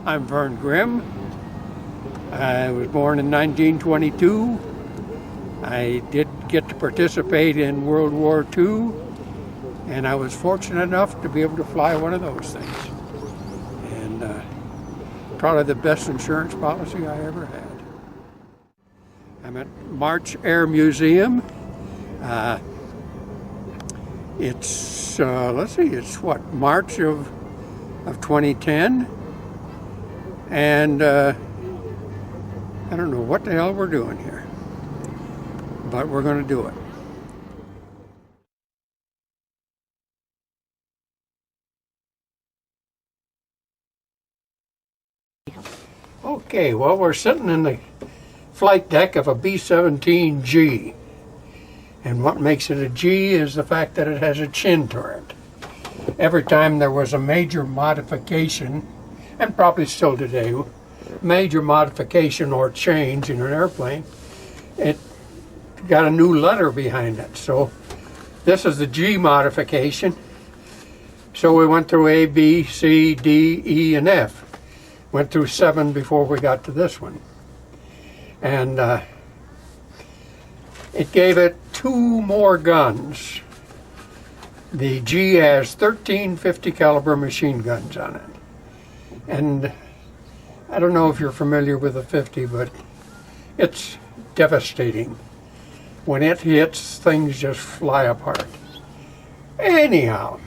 I'm Vern Grim. I was born in 1922. I did get to participate in World War II, and I was fortunate enough to be able to fly one of those things. And probably the best insurance policy I ever had. I'm at March Air Museum. It's what, March of 2010, and I don't know what the hell we're doing here, but we're going to do it. Okay, well, we're sitting in the flight deck of a B-17G. And what makes it a G is the fact that it has a chin turret. Every time there was a major modification, and probably still today, major modification or change in an airplane, it got a new letter behind it. So this is the G modification. So we went through A, B, C, D, E, and F. Went through 7 before we got to this one. And it gave it 2 more guns. The G has 13 50 caliber machine guns on it. And I don't know if you're familiar with the 50, but it's devastating. When it hits, things just fly apart. Anyhow,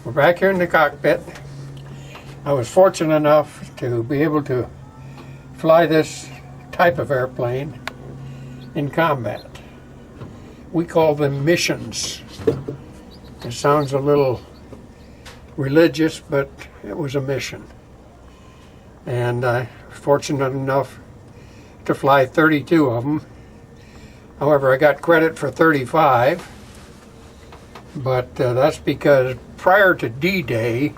we're back here in the cockpit. I was fortunate enough to be able to fly this type of airplane in combat. We call them missions. It sounds a little religious, but it was a mission. And I was fortunate enough to fly 32 of them. However, I got credit for 35, but that's because prior to D-Day,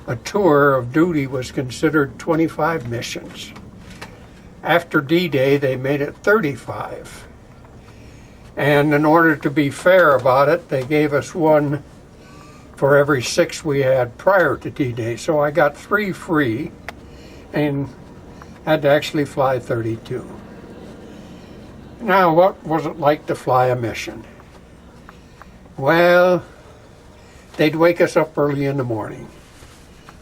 a tour of duty was considered 25 missions. After D-Day, they made it 35. And in order to be fair about it, they gave us 1 for every 6 we had prior to D-Day. So I got 3 free and had to actually fly 32. Now, what was it like to fly a mission? Well, they'd wake us up early in the morning.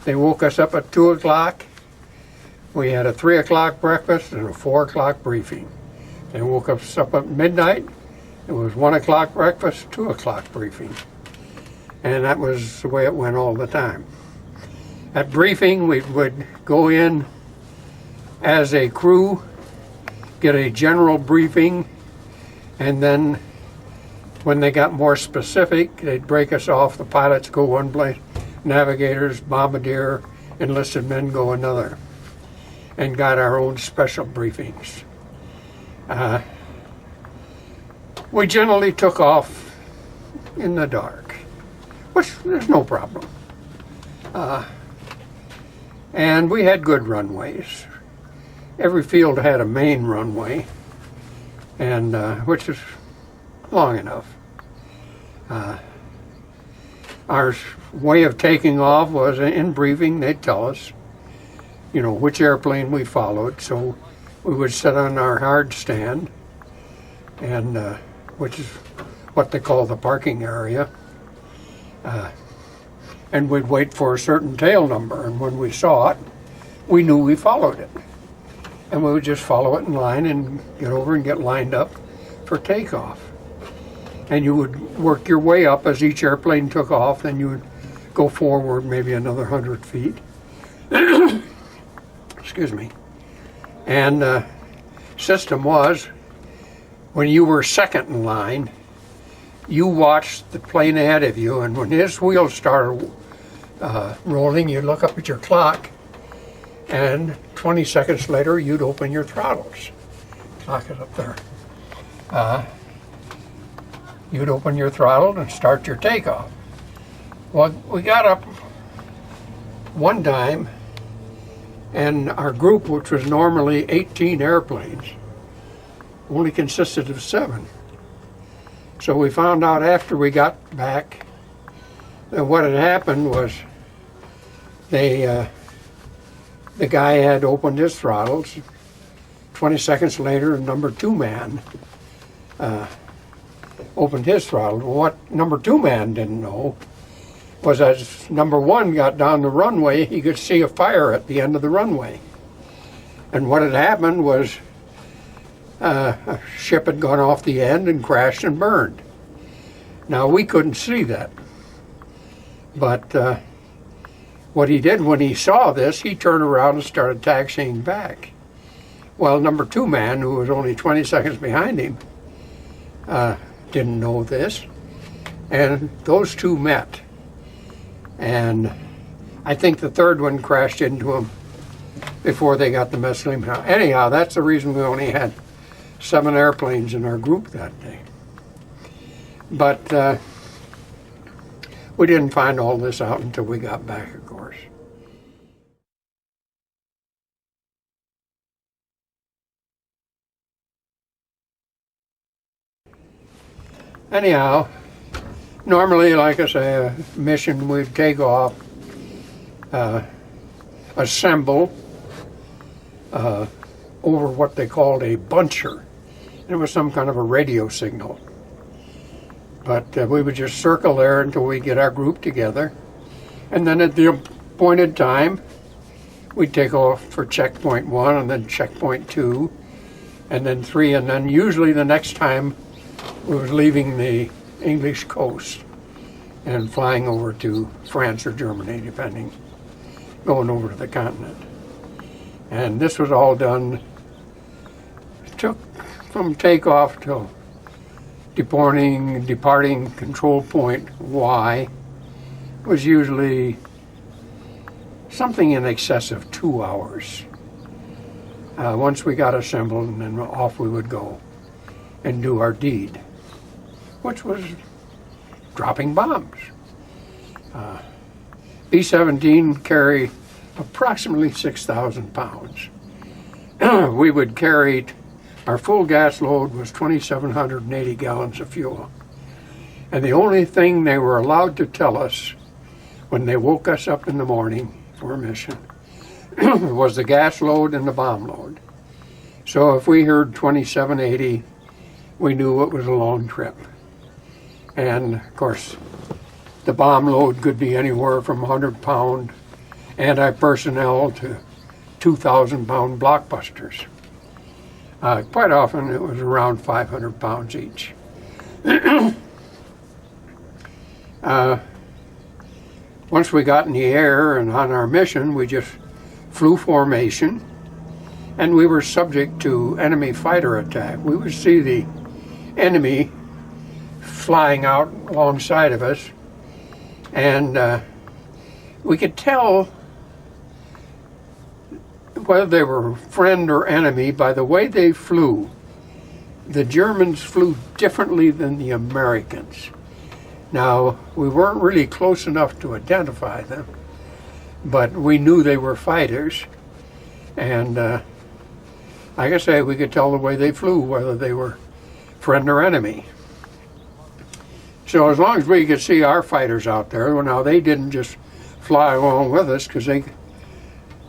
They woke us up at 2 o'clock. We had a 3 o'clock breakfast and a 4 o'clock briefing. They woke us up at midnight. It was 1 o'clock breakfast, 2 o'clock briefing. And that was the way it went all the time. At briefing, we would go in as a crew, get a general briefing, and then when they got more specific, they'd break us off. The pilots go one place, navigators, bombardier, enlisted men go another, and got our own special briefings. We generally took off in the dark, which there's no problem. And we had good runways. Every field had a main runway, and which is long enough. Our way of taking off was in briefing. They'd tell us, you know, which airplane we followed. So we would sit on our hard stand, and which is what they call the parking area. And we'd wait for a certain tail number, and when we saw it, we knew we followed it. And we would just follow it in line and get over and get lined up for takeoff. And you would work your way up as each airplane took off, then you would go forward maybe another 100 feet. Excuse me. And the system was, when you were second in line, you watched the plane ahead of you, and when his wheels started rolling, you'd look up at your clock, and 20 seconds later, you'd open your throttles. Clock is up there. You'd open your throttle and start your takeoff. Well, we got up one time, and our group, which was normally 18 airplanes, only consisted of 7. So we found out after we got back that what had happened was they the guy had opened his throttles. 20 seconds later, number 2 man opened his throttle. What number 2 man didn't know was as number 1 got down the runway, he could see a fire at the end of the runway. And what had happened was a ship had gone off the end and crashed and burned. Now, we couldn't see that. But what he did when he saw this, he turned around and started taxiing back. Well, number 2 man, who was only 20 seconds behind him, didn't know this. And those two met. And I think the third one crashed into him before they got the mess of him out. Anyhow, that's the reason we only had 7 airplanes in our group that day. But we didn't find all this out until we got back, of course. Anyhow, normally, like I say, a mission, we'd take off, assemble over what they called a buncher. It was some kind of a radio signal. But we would just circle there until we get our group together. And then at the appointed time, we'd take off for checkpoint 1 and then checkpoint 2 and then 3. And then usually the next time we was leaving the English coast and flying over to France or Germany, depending, going over to the continent. And this was all done, took from takeoff till departing control point Y was usually something in excess of 2 hours. Once we got assembled, and then off we would go and do our deed, which was dropping bombs. B-17 carry approximately 6,000 pounds. We would carry, our full gas load was 2,780 gallons of fuel. And the only thing they were allowed to tell us when they woke us up in the morning for a mission was the gas load and the bomb load. So if we heard 2,780, we knew it was a long trip. And of course, the bomb load could be anywhere from 100-pound anti-personnel to 2,000-pound blockbusters. Quite often it was around 500 pounds each. Once we got in the air and on our mission, we just flew formation, and we were subject to enemy fighter attack. We would see the enemy flying out alongside of us, and we could tell whether they were friend or enemy by the way they flew. The Germans flew differently than the Americans. Now, we weren't really close enough to identify them, but we knew they were fighters, and like I say, we could tell the way they flew whether they were friend or enemy. So as long as we could see our fighters out there, well, now they didn't just fly along with us because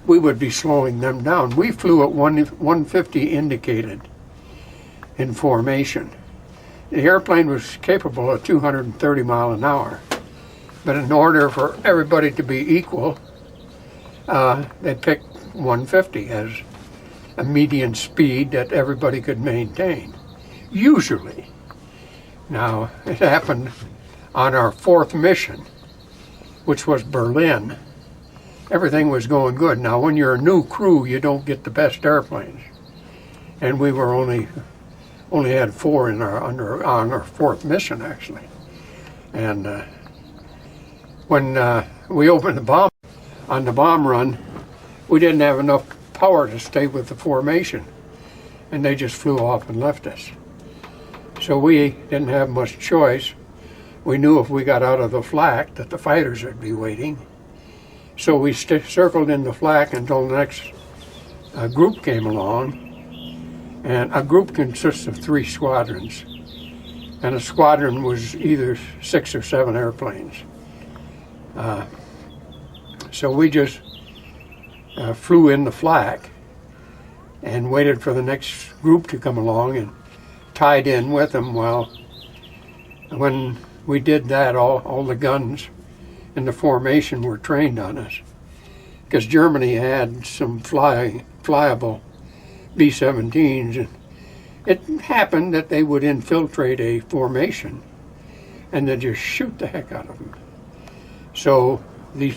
we would be slowing them down. We flew at 150 indicated in formation. The airplane was capable of 230 miles an hour, but in order for everybody to be equal, they picked 150 as a median speed that everybody could maintain, usually. Now, it happened on our 4th mission, which was Berlin. Everything was going good. Now, when you're a new crew, you don't get the best airplanes. And we were only had 4 on our 4th mission, actually. And when we opened the bomb, on the bomb run, we didn't have enough power to stay with the formation. And they just flew off and left us. So we didn't have much choice. We knew if we got out of the flak that the fighters would be waiting. So we circled in the flak until the next group came along. And a group consists of 3 squadrons. And a squadron was either 6 or 7 airplanes. So we just flew in the flak and waited for the next group to come along and tied in with them. Well, when we did that, all the guns in the formation were trained on us, because Germany had some flyable B-17s, and it happened that they would infiltrate a formation and then just shoot the heck out of them. So these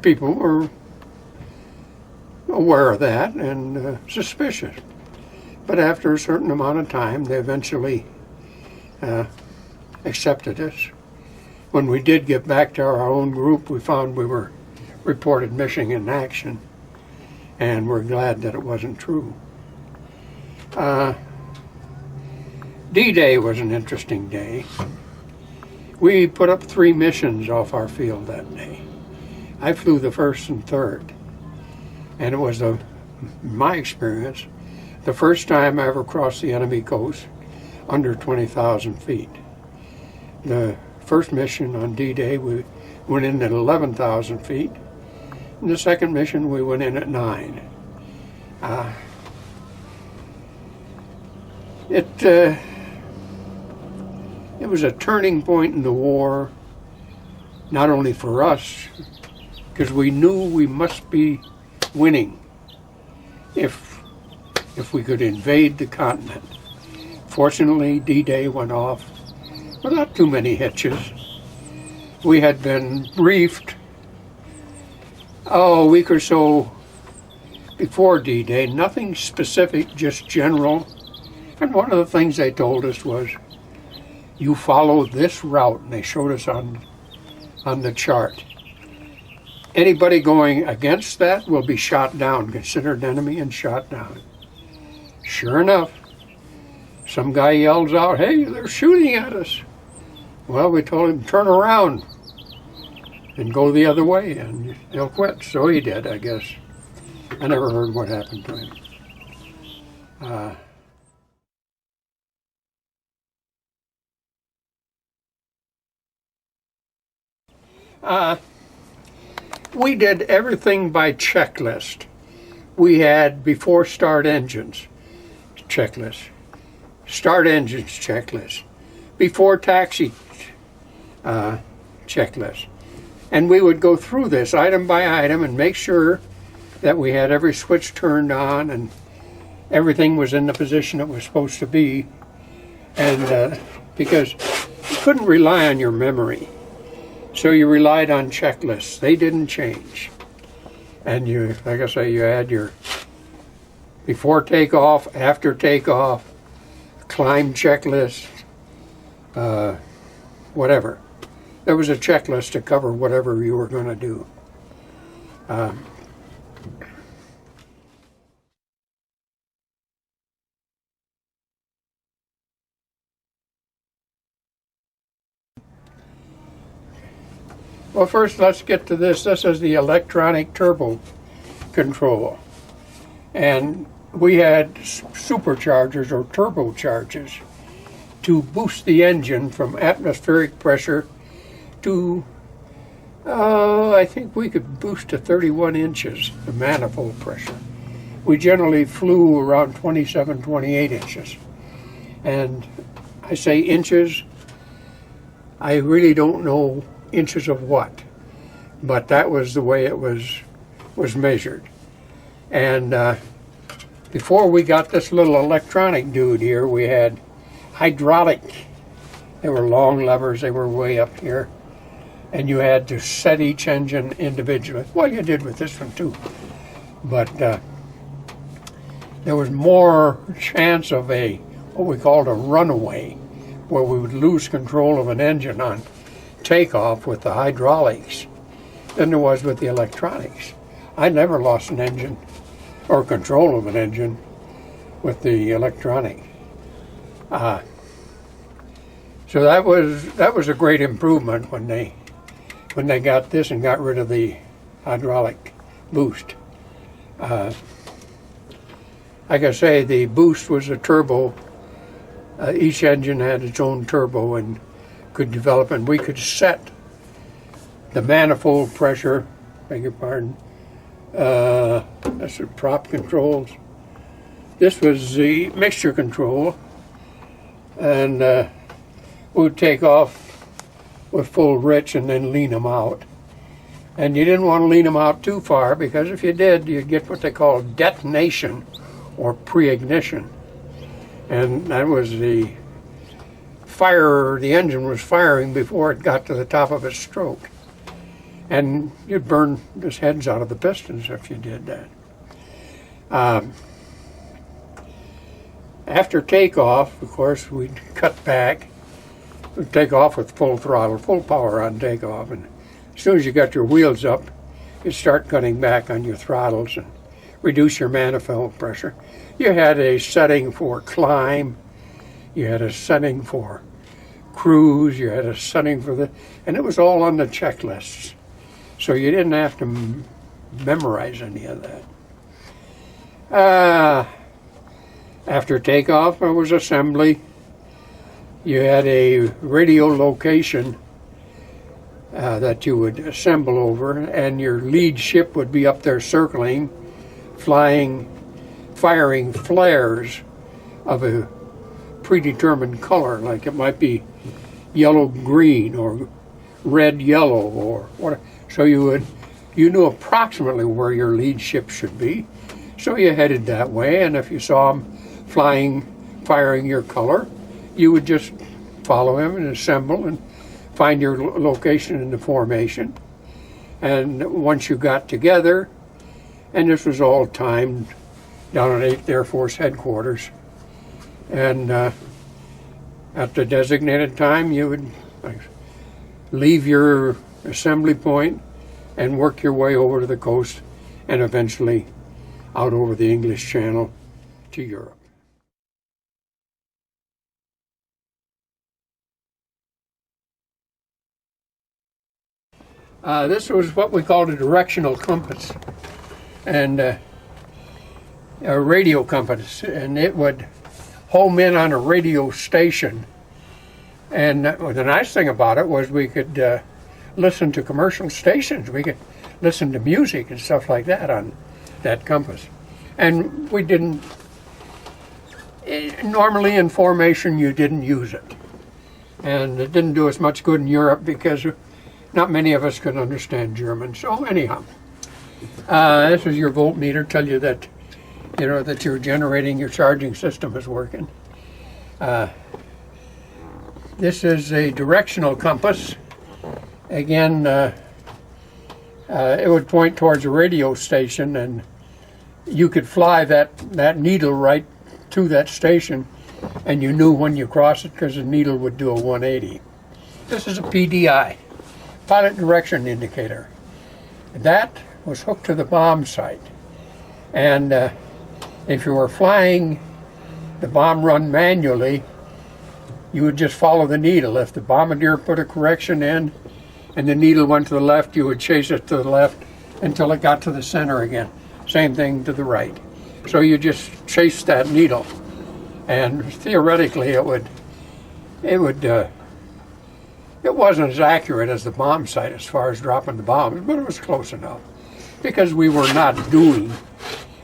people were aware of that and suspicious. But after a certain amount of time, they eventually accepted us. When we did get back to our own group, we found we were reported missing in action, and we're glad that it wasn't true. D-Day was an interesting day. We put up 3 missions off our field that day. I flew the first and third, and it was, in my experience, the first time I ever crossed the enemy coast under 20,000 feet. The first mission on D-Day, we went in at 11,000 feet. And the second mission, we went in at 9. It was a turning point in the war, not only for us, because we knew we must be winning if we could invade the continent. Fortunately, D-Day went off without too many hitches. We had been briefed a week or so before D-Day, nothing specific, just general. And one of the things they told us was, you follow this route, and they showed us on the chart. Anybody going against that will be shot down, considered enemy and shot down. Sure enough, some guy yells out, hey, they're shooting at us. Well, we told him, turn around and go the other way, and he'll quit. So he did, I guess. I never heard what happened to him. We did everything by checklist. We had before start engines checklist, start engines checklist, before taxi checklist. And we would go through this item by item and make sure that we had every switch turned on and everything was in the position it was supposed to be. And because you couldn't rely on your memory, so you relied on checklists. They didn't change. And you, like I say, you had your before takeoff, after takeoff, climb checklist, whatever. There was a checklist to cover whatever you were going to do. Well, first let's get to this. This is the electronic turbo control. And we had superchargers or turbochargers to boost the engine from atmospheric pressure to, I think we could boost to 31 inches, the manifold pressure. We generally flew around 27, 28 inches. And I say inches, I really don't know inches of what, but that was the way it was measured. And before we got this little electronic dude here, we had hydraulic. They were long levers, they were way up here, and you had to set each engine individually. Well, you did with this one too, but there was more chance of what we called a runaway, where we would lose control of an engine on takeoff with the hydraulics than there was with the electronics. I never lost an engine or control of an engine with the electronic. So that was a great improvement when they got this and got rid of the hydraulic boost. Like I say, the boost was a turbo. Each engine had its own turbo and could develop, and we could set the manifold pressure, beg your pardon, That's the prop controls. This was the mixture control, and we would take off with full rich and then lean them out. And you didn't want to lean them out too far, because if you did, you'd get what they call detonation or pre-ignition. And that was the engine was firing before it got to the top of its stroke. And you'd burn the heads out of the pistons if you did that. After takeoff, of course, we'd cut back. We'd take off with full throttle, full power on takeoff. And as soon as you got your wheels up, you'd start cutting back on your throttles and reduce your manifold pressure. You had a setting for climb. You had a setting for cruise. You had a setting for and it was all on the checklists. So you didn't have to memorize any of that. After takeoff, there was assembly. You had a radio location that you would assemble over, and your lead ship would be up there circling, firing flares of a predetermined color, like it might be yellow-green or red-yellow or whatever. So you knew approximately where your lead ship should be. So you headed that way, and if you saw him firing your color, you would just follow him and assemble and find your location in the formation. And once you got together, and this was all timed down at 8th Air Force headquarters, and at the designated time, you would leave your assembly point and work your way over to the coast and eventually out over the English Channel to Europe. This was what we called a directional compass, and a radio compass, and it would home in on a radio station. And the nice thing about it was we could listen to commercial stations. We could listen to music and stuff like that on that compass. And we didn't, normally in formation you didn't use it. And it didn't do us much good in Europe because not many of us could understand German. So anyhow, this is your voltmeter, tell you that that you're generating, your charging system is working. This is a directional compass. Again, it would point towards a radio station, and you could fly that needle right to that station, and you knew when you crossed it because the needle would do a 180. This is a PDI, pilot direction indicator. That was hooked to the bomb sight, and if you were flying the bomb run manually, you would just follow the needle. If the bombardier put a correction in and the needle went to the left, you would chase it to the left until it got to the center again. Same thing to the right. So you just chase that needle, and theoretically it wasn't as accurate as the bomb sight as far as dropping the bombs, but it was close enough because we were not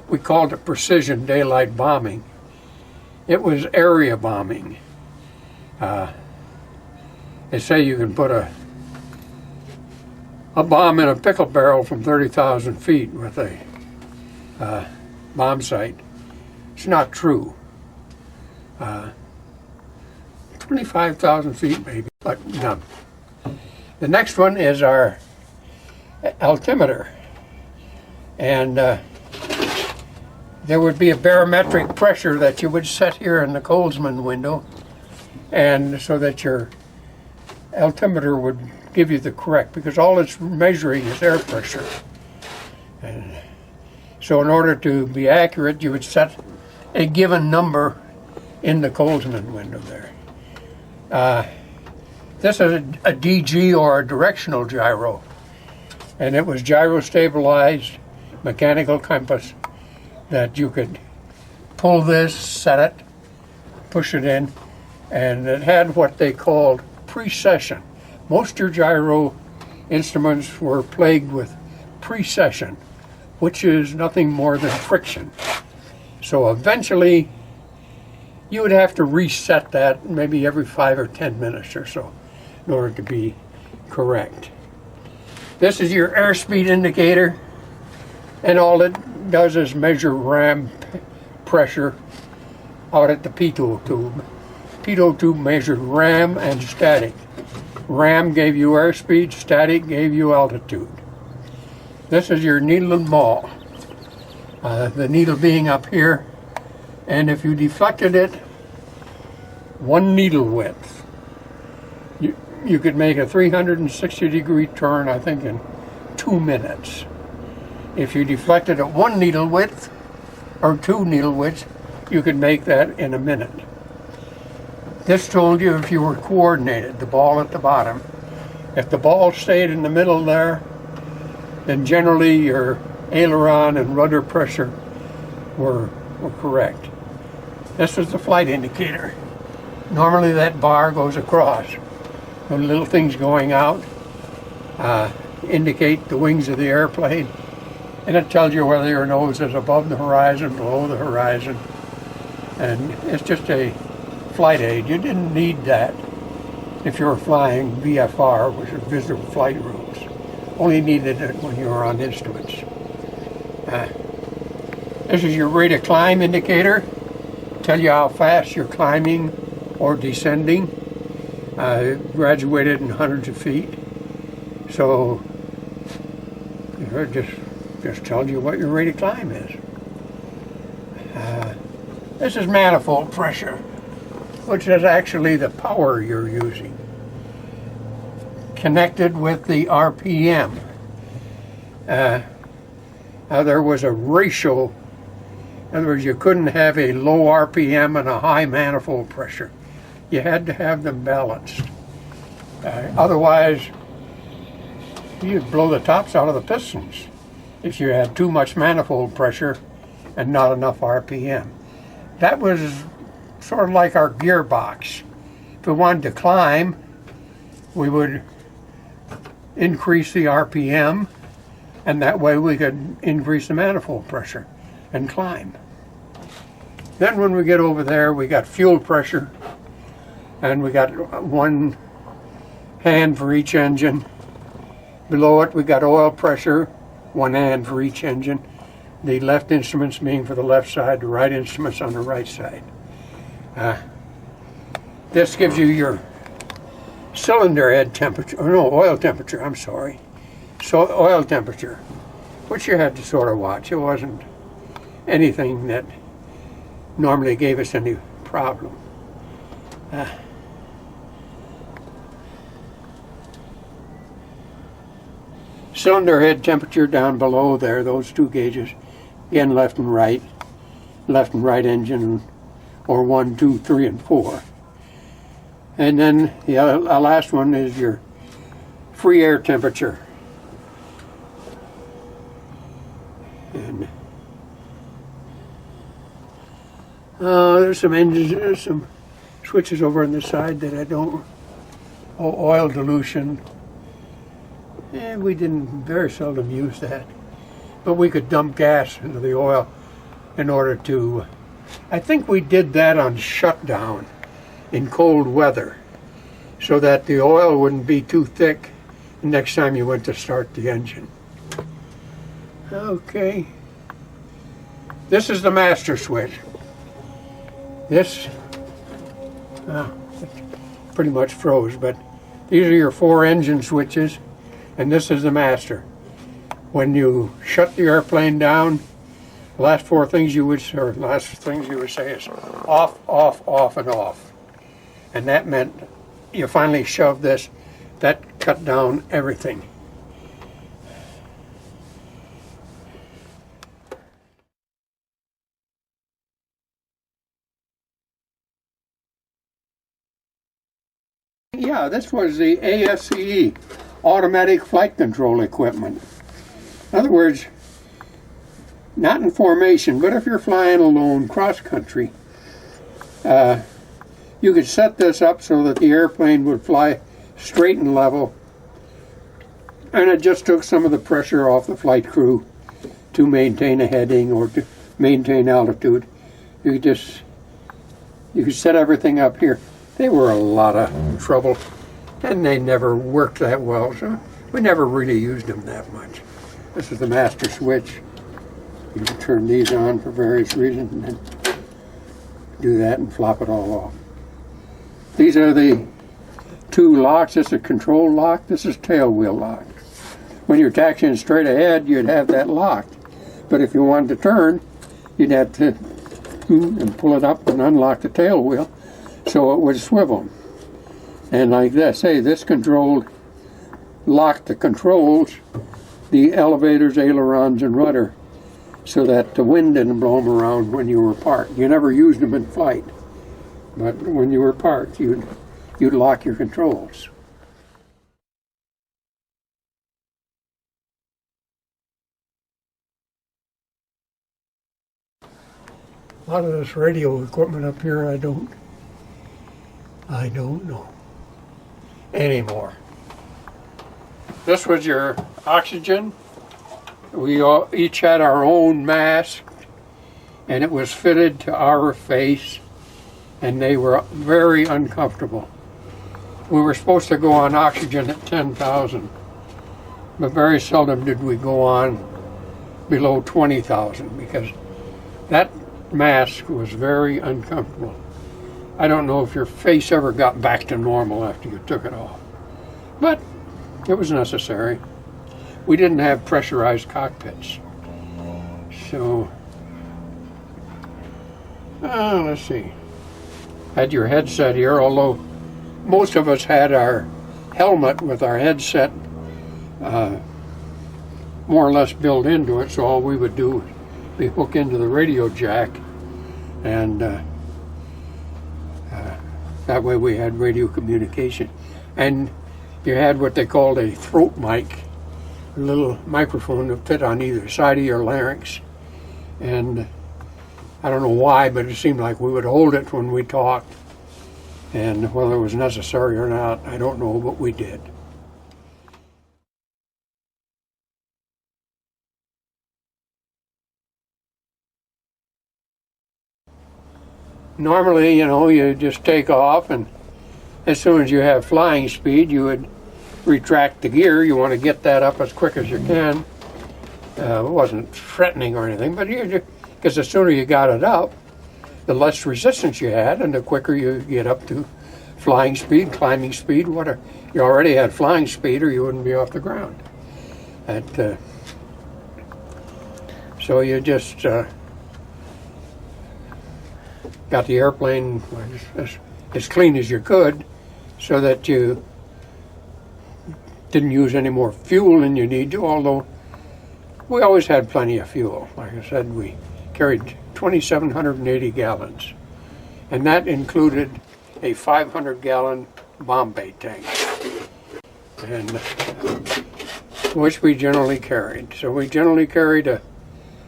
we called it precision daylight bombing. It was area bombing. They say you can put a bomb in a pickle barrel from 30,000 feet with a bomb sight. It's not true. 25,000 feet maybe, but no. The next one is our altimeter, and there would be a barometric pressure that you would set here in the Colesman window, and so that your altimeter would give you the correct, because all it's measuring is air pressure. And so in order to be accurate, you would set a given number in the Colesman window there. This is a DG, or a directional gyro, and it was gyro stabilized mechanical compass that you could pull this, set it, push it in, and it had what they called precession. Most of your gyro instruments were plagued with precession. which is nothing more than friction. So eventually you would have to reset that maybe every 5 or 10 minutes or so in order to be correct. This is your airspeed indicator, and all it does is measure ram pressure out at the pitot tube. Pitot tube measured ram and static. Ram gave you airspeed, static gave you altitude. This is your needle and maul. The needle being up here, and if you deflected it 1 needle width, you could make a 360-degree turn, I think, in 2 minutes. If you deflected at 1 needle width or 2 needle widths, you could make that in a minute. This told you if you were coordinated, the ball at the bottom. If the ball stayed in the middle there, then generally your aileron and rudder pressure were correct. This was the flight indicator. Normally that bar goes across. The little things going out indicate the wings of the airplane, and it tells you whether your nose is above the horizon, below the horizon, and it's just a flight aid. You didn't need that if you were flying VFR, which is visible flight rules. Only needed it when you were on instruments. This is your rate of climb indicator. Tell you how fast you're climbing or descending. Graduated in hundreds of feet. So it just tells you what your rate of climb is. This is manifold pressure, which is actually the power you're using, connected with the RPM. Now there was a ratio. In other words, you couldn't have a low RPM and a high manifold pressure. You had to have them balanced. Otherwise, you'd blow the tops out of the pistons if you had too much manifold pressure and not enough RPM. That was sort of like our gearbox. If we wanted to climb, we would increase the RPM, and that way we could increase the manifold pressure and climb. Then when we get over there, we got fuel pressure, and we got 1 hand for each engine. Below it, we got oil pressure, 1 hand for each engine. The left instruments being for the left side, the right instruments on the right side. This gives you your cylinder head temperature, or no, oil temperature, I'm sorry. So oil temperature, which you had to sort of watch. It wasn't anything that normally gave us any problem. Cylinder head temperature down below there, those 2 gauges, again left and right engine, or 1, 2, 3, and 4. And then the last one is your free air temperature. And there's some engines, there's some switches over on the side that I don't. Oil dilution. We didn't very seldom use that, but we could dump gas into the oil in order to. I think we did that on shutdown in cold weather, so that the oil wouldn't be too thick the next time you went to start the engine. Okay. This is the master switch. This pretty much froze, but these are your 4 engine switches, and this is the master. When you shut the airplane down, the last 4 things you would, or last things you would say is off, off, off, and off. And that meant you finally shoved this. That cut down everything. Yeah, this was the AFCE, Automatic Flight Control Equipment. In other words, not in formation, but if you're flying alone cross-country, you could set this up so that the airplane would fly straight and level, and it just took some of the pressure off the flight crew to maintain a heading or to maintain altitude. You could set everything up here. They were a lot of trouble, and they never worked that well, so we never really used them that much. This is the master switch. You can turn these on for various reasons and then do that and flop it all off. These are the two locks. This is a control lock. This is tail wheel lock. When you're taxiing straight ahead, you'd have that locked. But if you wanted to turn, you'd have to and pull it up and unlock the tail wheel so it would swivel. And like this, hey, this locked the controls, the elevators, ailerons, and rudder, so that the wind didn't blow them around when you were parked. You never used them in flight, but when you were parked, you'd lock your controls. A lot of this radio equipment up here, I don't know anymore. This was your oxygen. We all each had our own mask, and it was fitted to our face, and they were very uncomfortable. We were supposed to go on oxygen at 10,000, but very seldom did we go on below 20,000 because that mask was very uncomfortable. I don't know if your face ever got back to normal after you took it off, but it was necessary. We didn't have pressurized cockpits. So, let's see. Had your headset here, although most of us had our helmet with our headset more or less built into it, so all we would do we hook into the radio jack, and that way we had radio communication. And you had what they called a throat mic, a little microphone that fit on either side of your larynx. And I don't know why, but it seemed like we would hold it when we talked. And whether it was necessary or not, I don't know, but we did. Normally, you just take off, and as soon as you have flying speed, you would retract the gear. You want to get that up as quick as you can. It wasn't threatening or anything, but because the sooner you got it up, the less resistance you had, and the quicker you get up to flying speed, climbing speed, whatever. You already had flying speed, or you wouldn't be off the ground. So you just got the airplane as clean as you could, so that you didn't use any more fuel than you need to, although we always had plenty of fuel. Like I said, we carried 2,780 gallons, and that included a 500-gallon bomb bay tank, and which we generally carried. So we generally carried a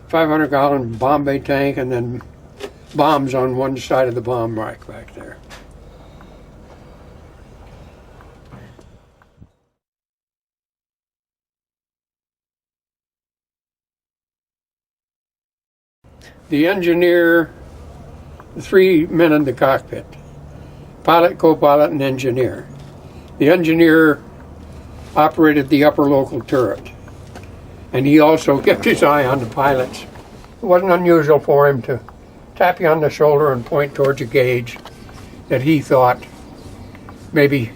500-gallon bomb bay tank, and then bombs on one side of the bomb rack back there. The engineer, the three men in the cockpit, pilot, co-pilot, and engineer. The engineer operated the upper local turret, and he also kept his eye on the pilots. It wasn't unusual for him to tap you on the shoulder and point towards a gauge that he thought maybe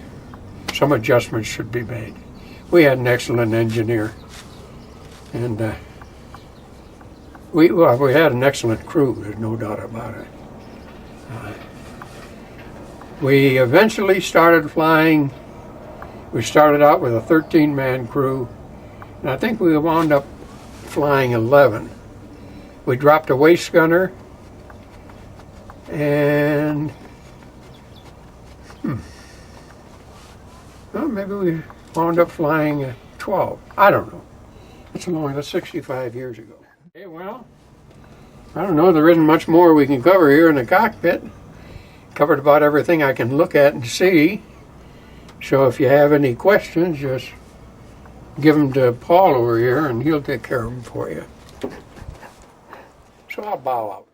some adjustments should be made. We had an excellent engineer, and we had an excellent crew, there's no doubt about it. We eventually started flying. We started out with a 13-man crew, and I think we wound up flying 11. We dropped a waist gunner, and well, maybe we wound up flying 12. I don't know. That's 65 years ago. Okay, well, I don't know. There isn't much more we can cover here in the cockpit. Covered about everything I can look at and see. So if you have any questions, just give them to Paul over here, and he'll take care of them for you. So I'll bow out.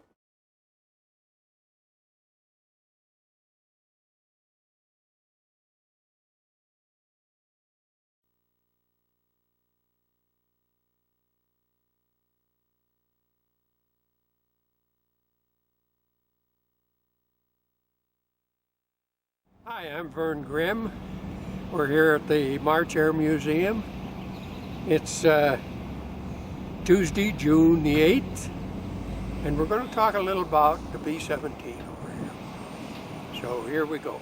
Hi, I'm Vern Grim. We're here at the March Air Museum. It's Tuesday, June the 8th, and we're going to talk a little about the B-17 over here. So here we go.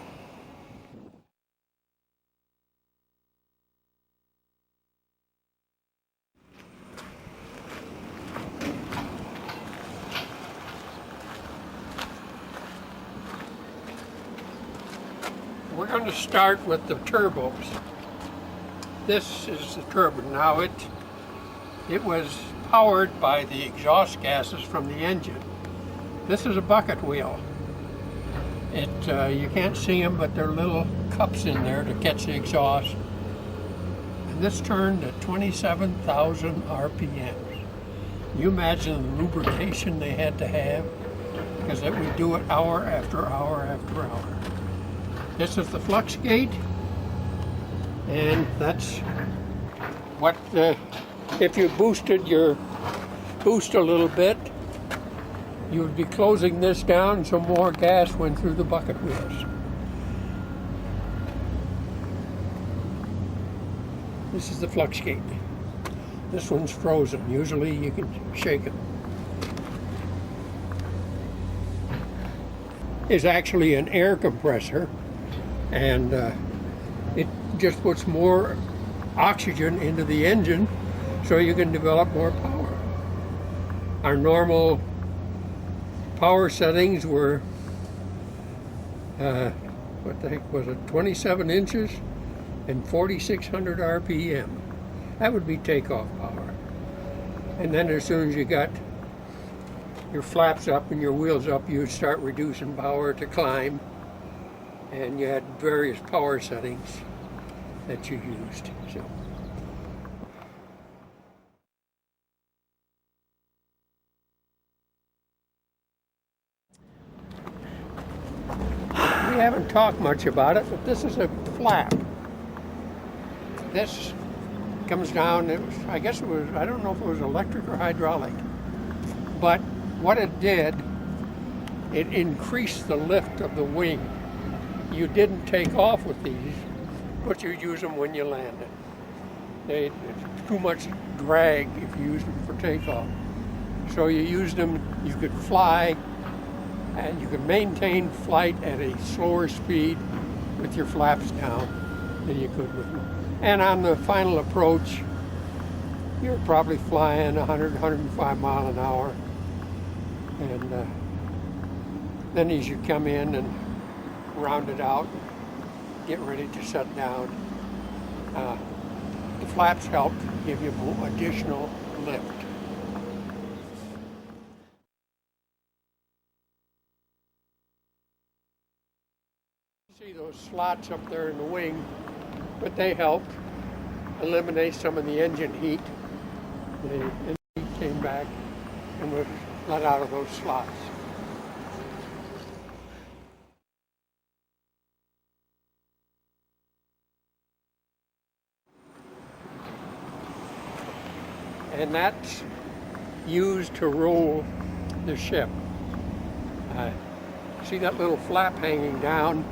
We're going to start with the turbos. This is the turbine. Now it was powered by the exhaust gases from the engine. This is a bucket wheel. You can't see them, but there are little cups in there to catch the exhaust. And this turned at 27,000 RPMs. You imagine the lubrication they had to have, because it would do it hour after hour after hour. This is the flux gate, and that's what, if you boosted your boost a little bit, you would be closing this down so more gas went through the bucket wheels. This is the flux gate. This one's frozen. Usually you can shake it. It's actually an air compressor, and it just puts more oxygen into the engine so you can develop more power. Our normal power settings were, what the heck was it, 27 inches and 4,600 RPM. That would be takeoff power. And then as soon as you got your flaps up and your wheels up, you'd start reducing power to climb. And you had various power settings that you used. So. We haven't talked much about it, but this is a flap. This comes down, I guess it was, I don't know if it was electric or hydraulic, but what it did, it increased the lift of the wing. You didn't take off with these, but you use them when you landed. It's too much drag if you use them for takeoff. So you used them, you could fly, and you could maintain flight at a slower speed with your flaps down than you could with them. And on the final approach, you're probably flying 100, 105 miles an hour. And then as you come in and round it out, get ready to set down. The flaps help give you additional lift. See those slots up there in the wing, but they help eliminate some of the engine heat. The engine heat came back and was let out of those slots. And that's used to roll the ship. See that little flap hanging down?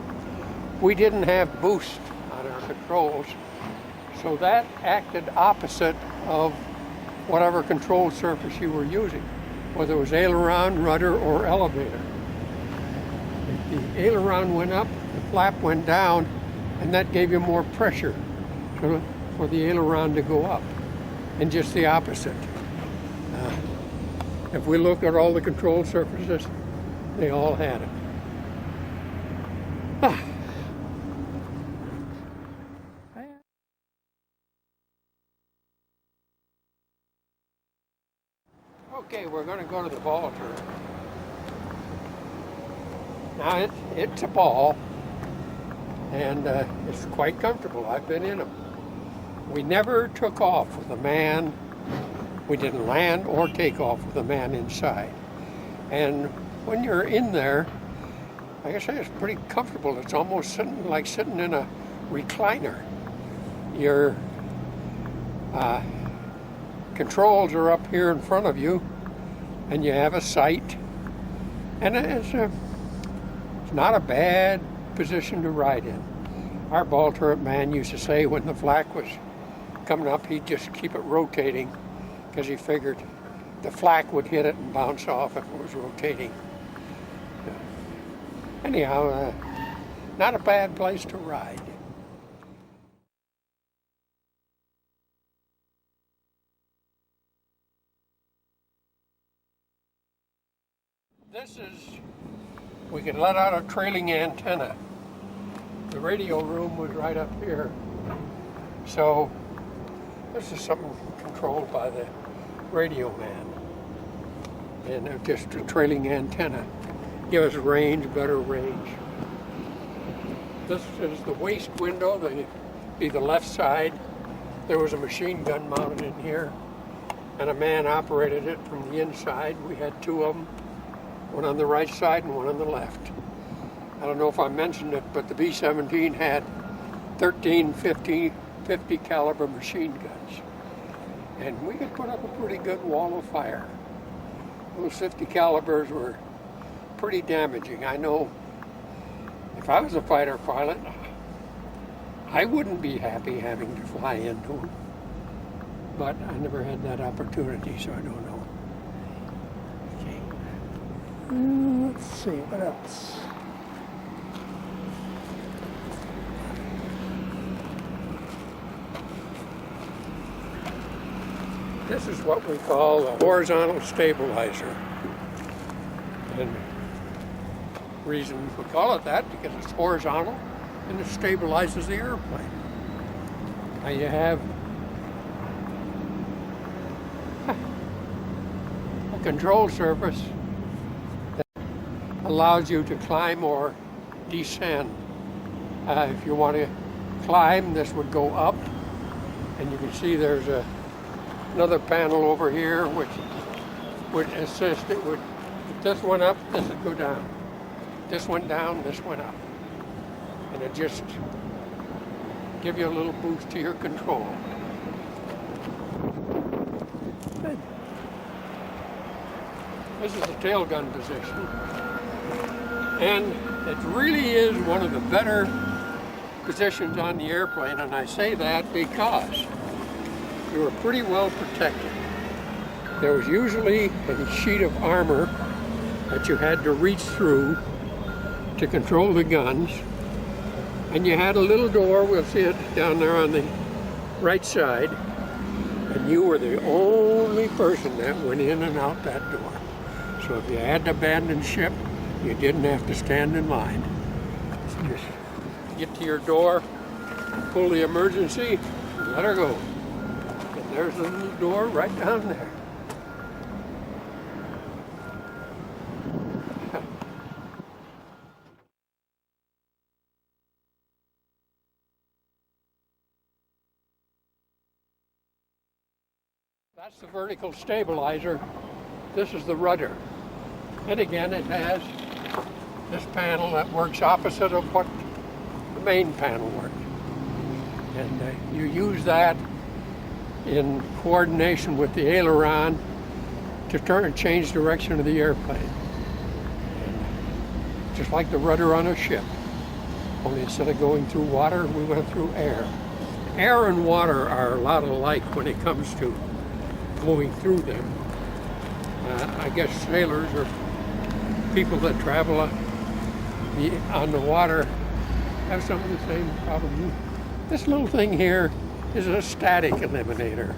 We didn't have boost on our controls, so that acted opposite of whatever control surface you were using, whether it was aileron, rudder, or elevator. If the aileron went up, the flap went down, and that gave you more pressure for the aileron to go up. And just the opposite. If we look at all the control surfaces, they all had it. Okay, we're going to go to the ball turret. Now it's a ball, and it's quite comfortable. I've been in them. We never took off with a man. We didn't land or take off with a man inside. And when you're in there, like I say, it's pretty comfortable. It's almost like sitting in a recliner. Your controls are up here in front of you, and you have a sight. And it's not a bad position to ride in. Our ball turret man used to say when the flak was coming up, he'd just keep it rotating because he figured the flak would hit it and bounce off if it was rotating. Anyhow, not a bad place to ride. This is, we could let out a trailing antenna. The radio room was right up here. So this is something controlled by the radio man. And just a trailing antenna. Gives range, better range. This is the waist window, the left side. There was a machine gun mounted in here, and a man operated it from the inside. We had two of them, one on the right side and one on the left. I don't know if I mentioned it, but the B-17 had 13 50 caliber machine guns. And we could put up a pretty good wall of fire. Those 50 calibers were pretty damaging. I know if I was a fighter pilot, I wouldn't be happy having to fly into them. But I never had that opportunity, so I don't know. Okay. Let's see, what else? This is what we call a horizontal stabilizer. And the reason we call it that because it's horizontal and it stabilizes the airplane. Now you have a control surface that allows you to climb or descend. If you want to climb, this would go up, and you can see there's another panel over here which would assist. It would, if this went up, this would go down. This went down, this went up. And it just give you a little boost to your control. This is the tail gun position. And it really is one of the better positions on the airplane, and I say that because you were pretty well protected. There was usually a sheet of armor that you had to reach through to control the guns, and you had a little door, we'll see it down there on the right side, and you were the only person that went in and out that door. So if you had to abandon ship, you didn't have to stand in line. Just get to your door, pull the emergency, and let her go. And there's the little door right down there. That's the vertical stabilizer. This is the rudder. And again, it has this panel that works opposite of what the main panel works. And you use that in coordination with the aileron to turn and change direction of the airplane. And just like the rudder on a ship. Only instead of going through water, we went through air. Air and water are a lot alike when it comes to going through them. I guess sailors or people that travel on the water have some of the same problems. This little thing here is a static eliminator.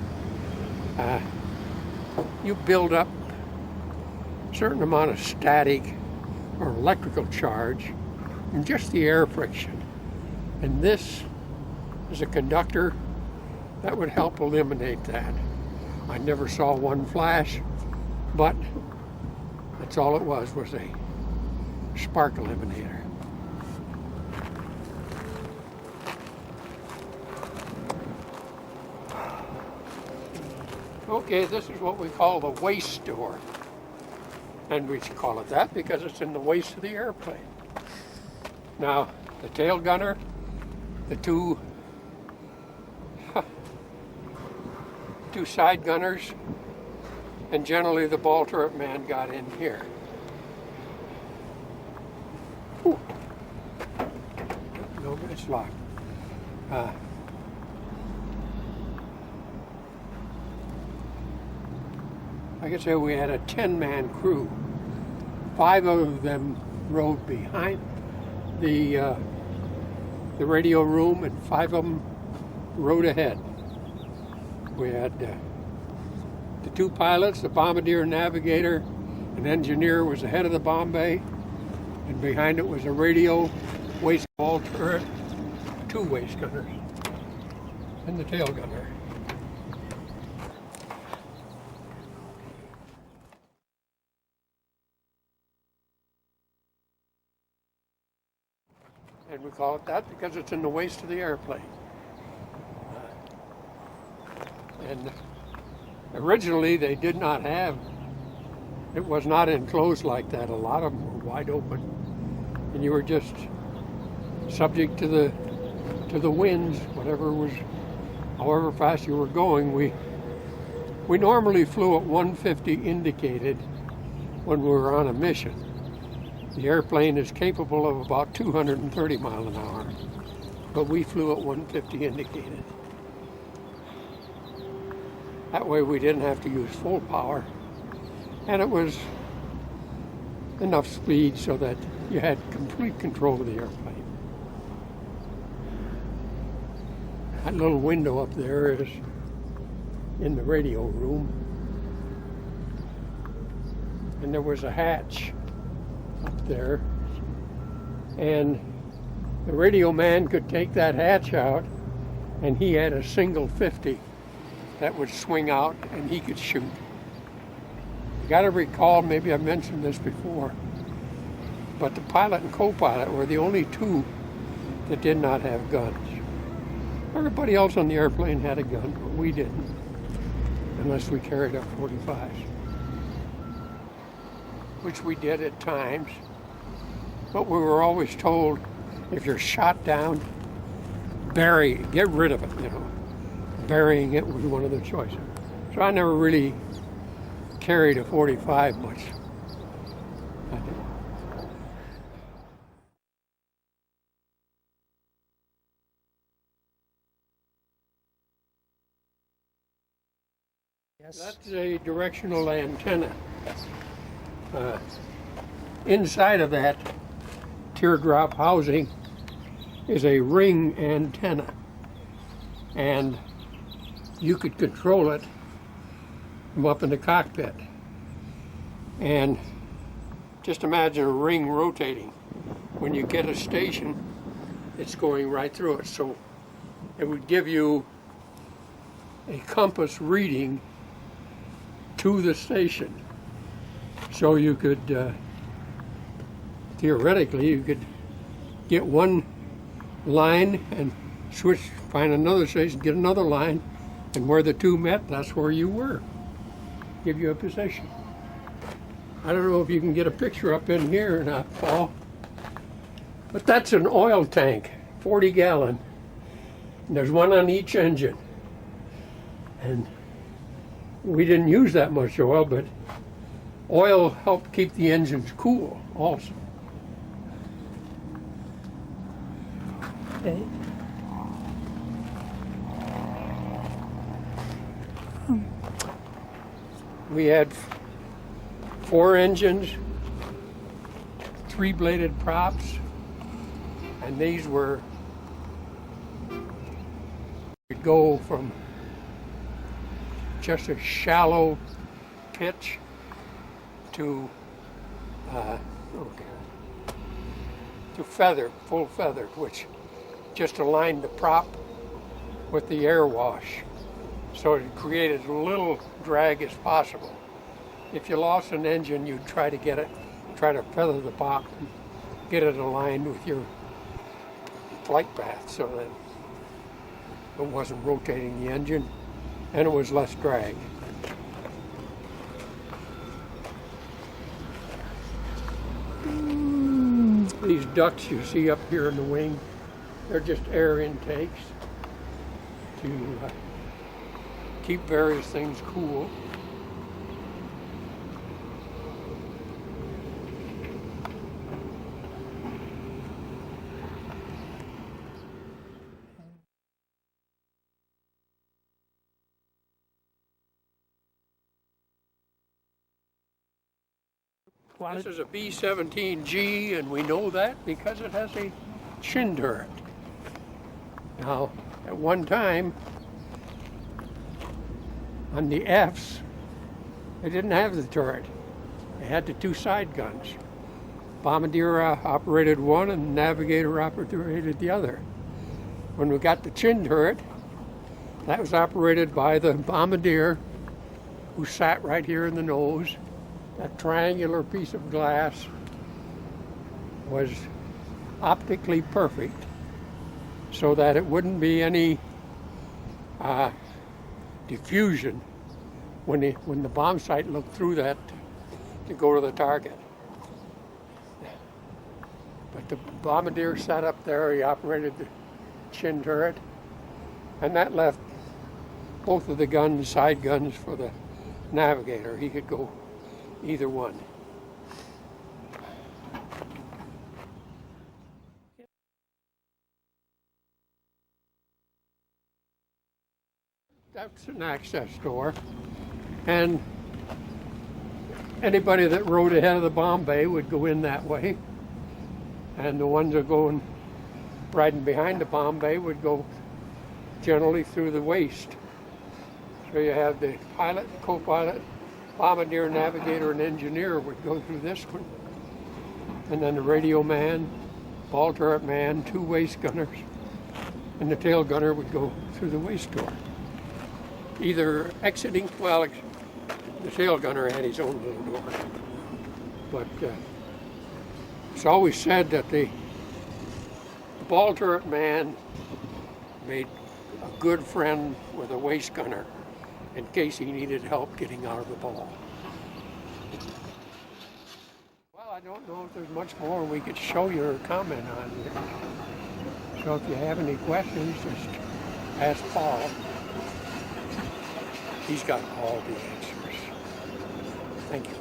You build up a certain amount of static or electrical charge in just the air friction. And this is a conductor that would help eliminate that. I never saw one flash, but that's all it was a spark eliminator. Okay, this is what we call the waste door. And we call it that because it's in the waist of the airplane. Now, the tail gunner, the two side gunners, and generally the ball turret man got in here. Ooh. No, it's locked. Like I said, we had a 10-man crew. 5 of them rode behind the radio room, and 5 of them rode ahead. We had the 2 pilots, the bombardier navigator, an engineer was the head of the bomb bay, and behind it was a radio, waist ball turret, 2 waist gunners, and the tail gunner. And we call it that because it's in the waist of the airplane. And originally they did not have, it was not enclosed like that. A lot of them were wide open, and you were just subject to the winds, whatever was, however fast you were going. We normally flew at 150 indicated when we were on a mission. The airplane is capable of about 230 miles an hour, but we flew at 150 indicated. That way we didn't have to use full power, and it was enough speed so that you had complete control of the airplane. That little window up there is in the radio room, and there was a hatch up there, and the radio man could take that hatch out, and he had a single 50 that would swing out and he could shoot. You got to recall, maybe I mentioned this before, but the pilot and co-pilot were the only 2 that did not have guns. Everybody else on the airplane had a gun, but we didn't, unless we carried our .45s. Which we did at times, but we were always told, if you're shot down, bury it, get rid of it, you know. Burying it was one of the choices. So I never really carried a .45 much. Yes. That's a directional antenna. Inside of that teardrop housing is a ring antenna, and you could control it from up in the cockpit. And just imagine a ring rotating. When you get a station, it's going right through it. So it would give you a compass reading to the station. So you could, theoretically, you could get one line and switch, find another station, get another line, and where the 2 met, that's where you were. Give you a position. I don't know if you can get a picture up in here or not, Paul, but that's an oil tank, 40 gallon. And there's one on each engine. And we didn't use that much oil, but oil helped keep the engines cool also. Okay. We had 4 engines, 3-bladed props, and these were, we'd go from just a shallow pitch to feathered, full feathered, which just aligned the prop with the air wash. So it created as little drag as possible. If you lost an engine, you'd try to feather the prop and get it aligned with your flight path so that it wasn't rotating the engine and it was less drag. these ducts you see up here in the wing, they're just air intakes to keep various things cool. This is a B-17G, and we know that because it has a chin turret. Now, at one time, on the Fs, they didn't have the turret. They had the two side guns. Bombardier operated one and the Navigator operated the other. When we got the chin turret, that was operated by the Bombardier, who sat right here in the nose. That triangular piece of glass was optically perfect so that it wouldn't be any diffusion when the bomb sight looked through that to go to the target. But the Bombardier sat up there, he operated the chin turret, and that left both of the guns, side guns, for the Navigator. He could go either one. That's an access door, and anybody that rode ahead of the bomb bay would go in that way, and the ones that going riding behind the bomb bay would go generally through the waist. So you have the pilot, co-pilot, Bombardier, Navigator, and Engineer would go through this one. And then the radio man, ball turret man, two waist gunners, and the tail gunner would go through the waist door. Either exiting, well, the tail gunner had his own little door. But it's always said that the ball turret man made a good friend with a waist gunner in case he needed help getting out of the ball. Well, I don't know if there's much more we could show you or comment on here. So if you have any questions, just ask Paul. He's got all the answers. Thank you.